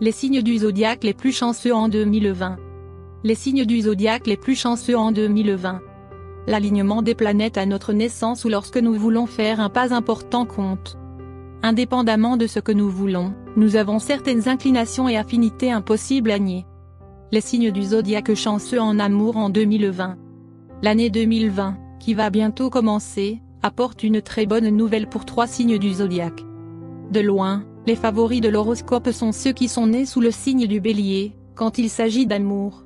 Les signes du zodiaque les plus chanceux en 2020. Les signes du zodiaque les plus chanceux en 2020. L'alignement des planètes à notre naissance ou lorsque nous voulons faire un pas important compte. Indépendamment de ce que nous voulons, nous avons certaines inclinations et affinités impossibles à nier. Les signes du zodiaque chanceux en amour en 2020. L'année 2020, qui va bientôt commencer, apporte une très bonne nouvelle pour 3 signes du zodiaque. De loin, les favoris de l'horoscope sont ceux qui sont nés sous le signe du Bélier, quand il s'agit d'amour.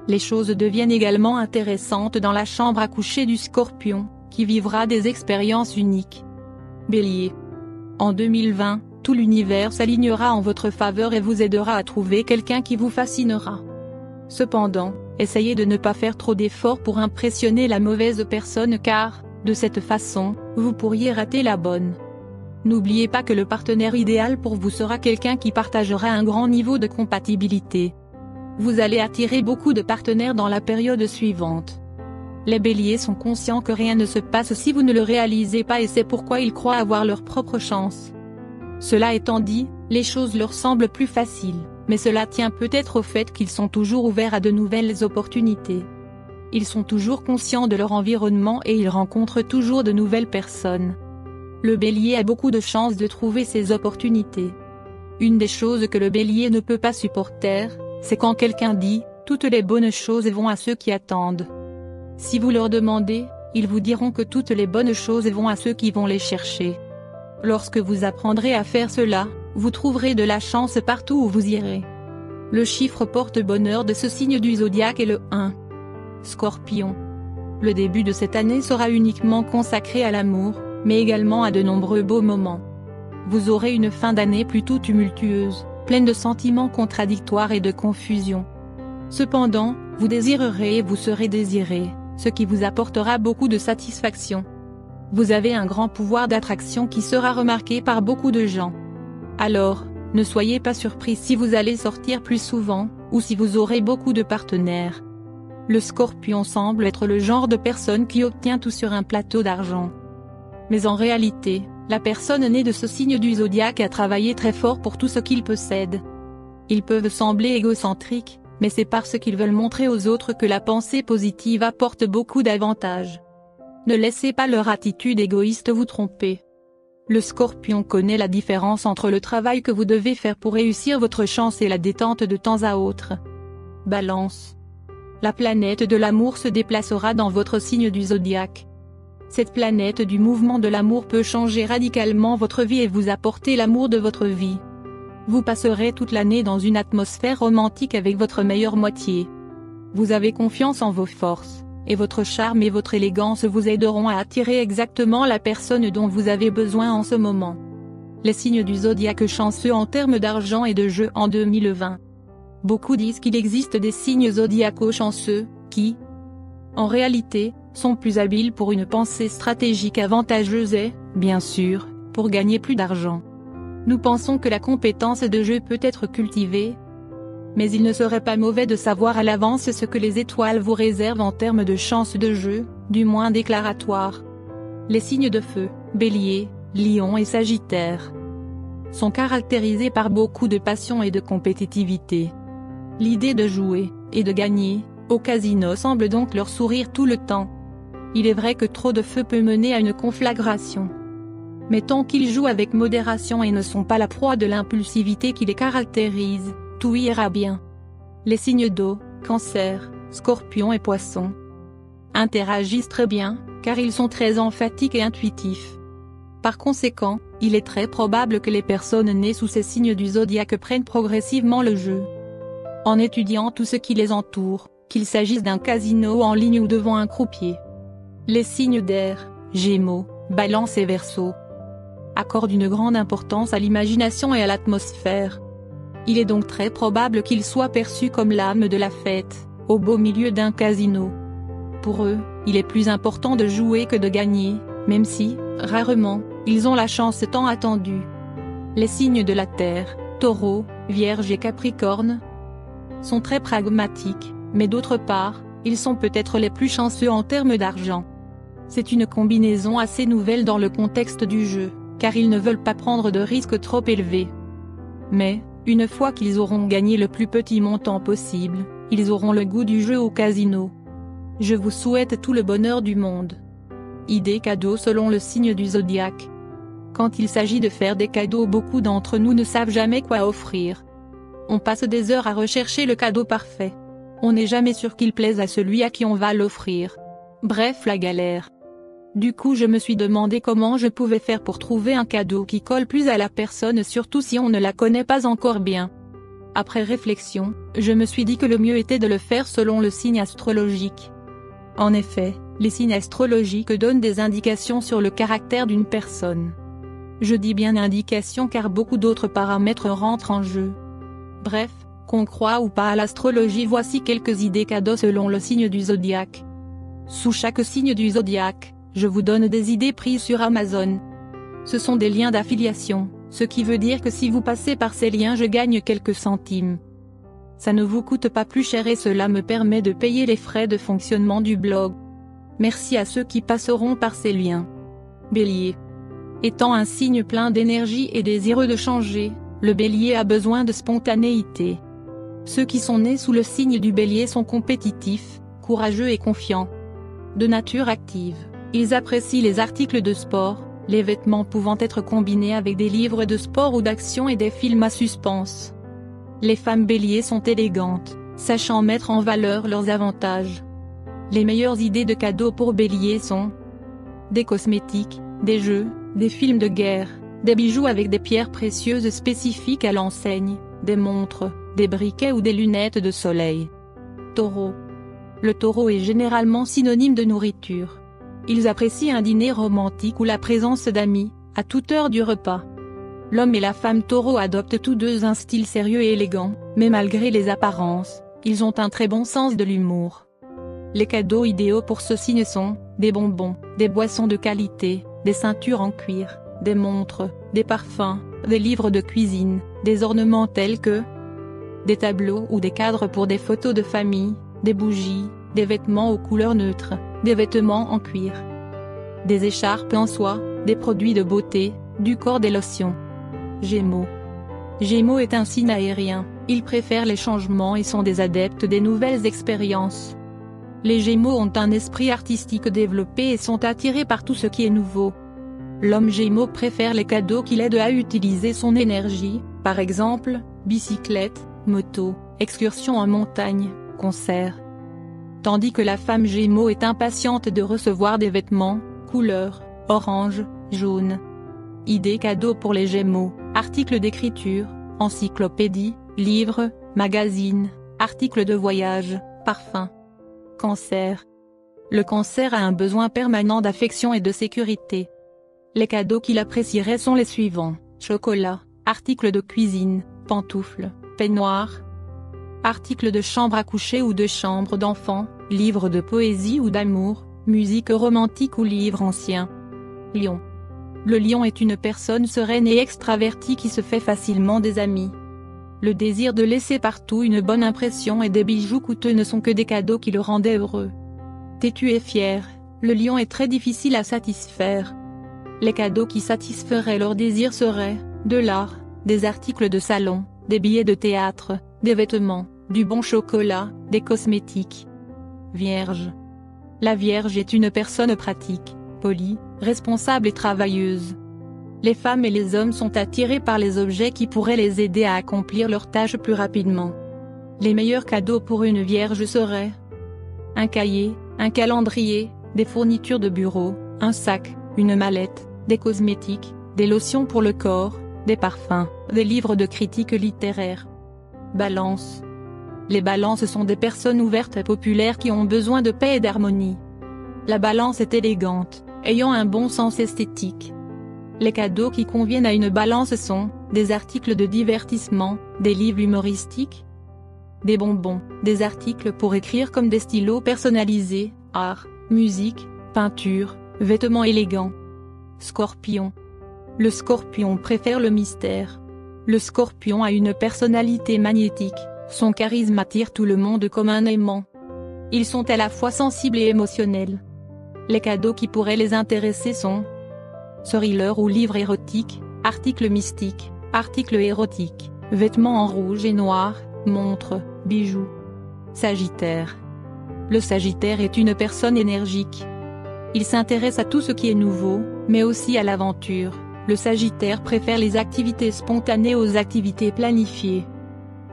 Les choses deviennent également intéressantes dans la chambre à coucher du Scorpion, qui vivra des expériences uniques. Bélier. En 2020, tout l'univers s'alignera en votre faveur et vous aidera à trouver quelqu'un qui vous fascinera. Cependant, essayez de ne pas faire trop d'efforts pour impressionner la mauvaise personne car, de cette façon, vous pourriez rater la bonne. N'oubliez pas que le partenaire idéal pour vous sera quelqu'un qui partagera un grand niveau de compatibilité. Vous allez attirer beaucoup de partenaires dans la période suivante. Les béliers sont conscients que rien ne se passe si vous ne le réalisez pas et c'est pourquoi ils croient avoir leur propre chance. Cela étant dit, les choses leur semblent plus faciles, mais cela tient peut-être au fait qu'ils sont toujours ouverts à de nouvelles opportunités. Ils sont toujours conscients de leur environnement et ils rencontrent toujours de nouvelles personnes. Le bélier a beaucoup de chances de trouver ses opportunités. Une des choses que le bélier ne peut pas supporter, c'est quand quelqu'un dit « toutes les bonnes choses vont à ceux qui attendent ». Si vous leur demandez, ils vous diront que toutes les bonnes choses vont à ceux qui vont les chercher. Lorsque vous apprendrez à faire cela, vous trouverez de la chance partout où vous irez. Le chiffre porte-bonheur de ce signe du zodiaque est le 1. Scorpion. Le début de cette année sera uniquement consacré à l'amour, mais également à de nombreux beaux moments. Vous aurez une fin d'année plutôt tumultueuse, pleine de sentiments contradictoires et de confusion. Cependant, vous désirerez et vous serez désiré, ce qui vous apportera beaucoup de satisfaction. Vous avez un grand pouvoir d'attraction qui sera remarqué par beaucoup de gens. Alors, ne soyez pas surpris si vous allez sortir plus souvent, ou si vous aurez beaucoup de partenaires. Le Scorpion semble être le genre de personne qui obtient tout sur un plateau d'argent. Mais en réalité, la personne née de ce signe du zodiaque a travaillé très fort pour tout ce qu'il possède. Ils peuvent sembler égocentriques, mais c'est parce qu'ils veulent montrer aux autres que la pensée positive apporte beaucoup d'avantages. Ne laissez pas leur attitude égoïste vous tromper. Le Scorpion connaît la différence entre le travail que vous devez faire pour réussir votre chance et la détente de temps à autre. Balance. La planète de l'amour se déplacera dans votre signe du zodiaque. Cette planète du mouvement de l'amour peut changer radicalement votre vie et vous apporter l'amour de votre vie. Vous passerez toute l'année dans une atmosphère romantique avec votre meilleure moitié. Vous avez confiance en vos forces, et votre charme et votre élégance vous aideront à attirer exactement la personne dont vous avez besoin en ce moment. Les signes du zodiaque chanceux en termes d'argent et de jeu en 2020. Beaucoup disent qu'il existe des signes zodiacaux chanceux, qui, en réalité, sont plus habiles pour une pensée stratégique avantageuse et, bien sûr, pour gagner plus d'argent. Nous pensons que la compétence de jeu peut être cultivée, mais il ne serait pas mauvais de savoir à l'avance ce que les étoiles vous réservent en termes de chance de jeu, du moins déclaratoire. Les signes de feu, Bélier, Lion et Sagittaire, sont caractérisés par beaucoup de passion et de compétitivité. L'idée de jouer, et de gagner, au casino semble donc leur sourire tout le temps. Il est vrai que trop de feu peut mener à une conflagration. Mais tant qu'ils jouent avec modération et ne sont pas la proie de l'impulsivité qui les caractérise, tout ira bien. Les signes d'eau, Cancer, Scorpion et Poisson, interagissent très bien, car ils sont très emphatiques et intuitifs. Par conséquent, il est très probable que les personnes nées sous ces signes du zodiaque prennent progressivement le jeu. En étudiant tout ce qui les entoure, qu'il s'agisse d'un casino en ligne ou devant un croupier. Les signes d'air, Gémeaux, Balance et Verseau, accordent une grande importance à l'imagination et à l'atmosphère. Il est donc très probable qu'ils soient perçus comme l'âme de la fête, au beau milieu d'un casino. Pour eux, il est plus important de jouer que de gagner, même si, rarement, ils ont la chance tant attendue. Les signes de la Terre, Taureau, Vierge et Capricorne, sont très pragmatiques, mais d'autre part, ils sont peut-être les plus chanceux en termes d'argent. C'est une combinaison assez nouvelle dans le contexte du jeu, car ils ne veulent pas prendre de risques trop élevés. Mais, Une fois qu'ils auront gagné le plus petit montant possible, ils auront le goût du jeu au casino. Je vous souhaite tout le bonheur du monde. Idée cadeau selon le signe du zodiaque. Quand il s'agit de faire des cadeaux, beaucoup d'entre nous ne savent jamais quoi offrir. On passe des heures à rechercher le cadeau parfait. On n'est jamais sûr qu'il plaise à celui à qui on va l'offrir. Bref, la galère. Du coup, je me suis demandé comment je pouvais faire pour trouver un cadeau qui colle plus à la personne, surtout si on ne la connaît pas encore bien. Après réflexion, je me suis dit que le mieux était de le faire selon le signe astrologique. En effet, les signes astrologiques donnent des indications sur le caractère d'une personne. Je dis bien indications car beaucoup d'autres paramètres rentrent en jeu. Bref, qu'on croit ou pas à l'astrologie, voici quelques idées cadeaux selon le signe du zodiaque. Sous chaque signe du zodiaque, je vous donne des idées prises sur Amazon. Ce sont des liens d'affiliation, ce qui veut dire que si vous passez par ces liens, je gagne quelques centimes. Ça ne vous coûte pas plus cher et cela me permet de payer les frais de fonctionnement du blog. Merci à ceux qui passeront par ces liens. Bélier. Étant un signe plein d'énergie et désireux de changer, le Bélier a besoin de spontanéité. Ceux qui sont nés sous le signe du Bélier sont compétitifs, courageux et confiants. De nature active, ils apprécient les articles de sport, les vêtements pouvant être combinés avec des livres de sport ou d'action et des films à suspense. Les femmes Bélier sont élégantes, sachant mettre en valeur leurs avantages. Les meilleures idées de cadeaux pour Bélier sont des cosmétiques, des jeux, des films de guerre, des bijoux avec des pierres précieuses spécifiques à l'enseigne, des montres, des briquets ou des lunettes de soleil. Taureau. Le taureau est généralement synonyme de nourriture. Ils apprécient un dîner romantique ou la présence d'amis, à toute heure du repas. L'homme et la femme taureau adoptent tous deux un style sérieux et élégant, mais malgré les apparences, ils ont un très bon sens de l'humour. Les cadeaux idéaux pour ce signe sont des bonbons, des boissons de qualité, des ceintures en cuir, des montres, des parfums, des livres de cuisine, des ornements tels que des tableaux ou des cadres pour des photos de famille, des bougies, des vêtements aux couleurs neutres, des vêtements en cuir, des écharpes en soie, des produits de beauté, du corps, des lotions. Gémeaux. Gémeaux est un signe aérien, ils préfèrent les changements et sont des adeptes des nouvelles expériences. Les Gémeaux ont un esprit artistique développé et sont attirés par tout ce qui est nouveau. L'homme Gémeaux préfère les cadeaux qui l'aident à utiliser son énergie, par exemple, bicyclette, moto, excursion en montagne, concert. Tandis que la femme Gémeaux est impatiente de recevoir des vêtements, couleur, orange, jaune. Idées cadeaux pour les Gémeaux, articles d'écriture, encyclopédie, livres, magazines, articles de voyage, parfums. Cancer. Le Cancer a un besoin permanent d'affection et de sécurité. Les cadeaux qu'il apprécierait sont les suivants: chocolat, articles de cuisine, pantoufles, peignoirs, articles de chambre à coucher ou de chambre d'enfant, livres de poésie ou d'amour, musique romantique ou livres anciens. Lion. Le lion est une personne sereine et extravertie qui se fait facilement des amis. Le désir de laisser partout une bonne impression et des bijoux coûteux ne sont que des cadeaux qui le rendaient heureux. Têtu et fier, le lion est très difficile à satisfaire. Les cadeaux qui satisferaient leurs désirs seraient de l'art, des articles de salon, des billets de théâtre, des vêtements, du bon chocolat, des cosmétiques. Vierge. La Vierge est une personne pratique, polie, responsable et travailleuse. Les femmes et les hommes sont attirés par les objets qui pourraient les aider à accomplir leurs tâches plus rapidement. Les meilleurs cadeaux pour une Vierge seraient un cahier, un calendrier, des fournitures de bureau, un sac, une mallette, des cosmétiques, des lotions pour le corps, des parfums, des livres de critiques littéraires. Balance. Les balances sont des personnes ouvertes et populaires qui ont besoin de paix et d'harmonie. La balance est élégante, ayant un bon sens esthétique. Les cadeaux qui conviennent à une balance sont des articles de divertissement, des livres humoristiques, des bonbons, des articles pour écrire comme des stylos personnalisés, art, musique, peinture, vêtements élégants. Scorpion. Le Scorpion préfère le mystère. Le Scorpion a une personnalité magnétique, son charisme attire tout le monde comme un aimant. Ils sont à la fois sensibles et émotionnels. Les cadeaux qui pourraient les intéresser sont thrillers ou livres érotiques, articles mystiques, articles érotiques, vêtements en rouge et noir, montres, bijoux. Sagittaire. Le Sagittaire est une personne énergique. Il s'intéresse à tout ce qui est nouveau, mais aussi à l'aventure. Le Sagittaire préfère les activités spontanées aux activités planifiées.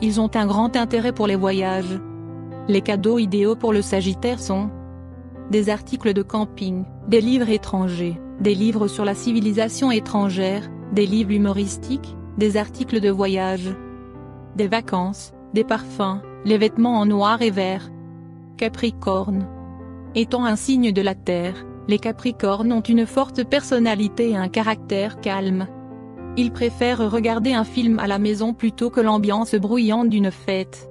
Ils ont un grand intérêt pour les voyages. Les cadeaux idéaux pour le Sagittaire sont des articles de camping, des livres étrangers, des livres sur la civilisation étrangère, des livres humoristiques, des articles de voyage, des vacances, des parfums, les vêtements en noir et vert. Capricorne. Étant un signe de la Terre, les Capricornes ont une forte personnalité et un caractère calme. Ils préfèrent regarder un film à la maison plutôt que l'ambiance bruyante d'une fête.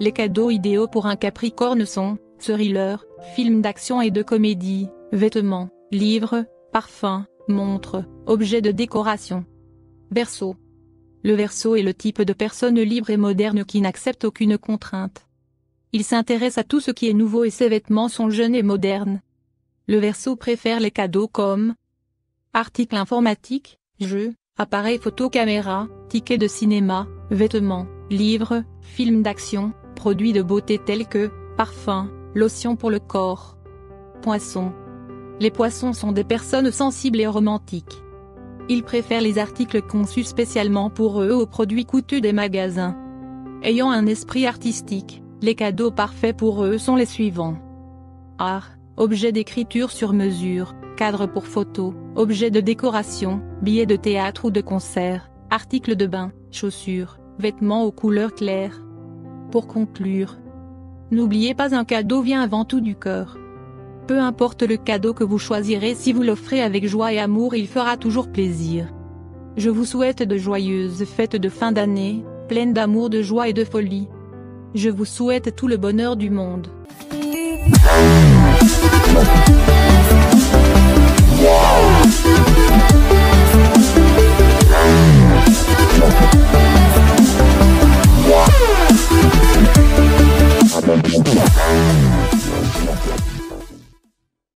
Les cadeaux idéaux pour un Capricorne sont thrillers, films d'action et de comédie, vêtements, livres, parfums, montres, objets de décoration. Verseau. Le Verseau est le type de personne libre et moderne qui n'accepte aucune contrainte. Il s'intéresse à tout ce qui est nouveau et ses vêtements sont jeunes et modernes. Le Verseau préfère les cadeaux comme articles informatiques, jeux, appareils photo caméra, tickets de cinéma, vêtements, livres, films d'action, produits de beauté tels que parfums, lotions pour le corps. Poissons. Les Poissons sont des personnes sensibles et romantiques. Ils préfèrent les articles conçus spécialement pour eux aux produits coûteux des magasins. Ayant un esprit artistique, les cadeaux parfaits pour eux sont les suivants. Art, objets d'écriture sur mesure, cadres pour photos, objets de décoration, billets de théâtre ou de concert, articles de bain, chaussures, vêtements aux couleurs claires. Pour conclure, n'oubliez pas, un cadeau vient avant tout du cœur. Peu importe le cadeau que vous choisirez, si vous l'offrez avec joie et amour, il fera toujours plaisir. Je vous souhaite de joyeuses fêtes de fin d'année, pleines d'amour, de joie et de folie. Je vous souhaite tout le bonheur du monde.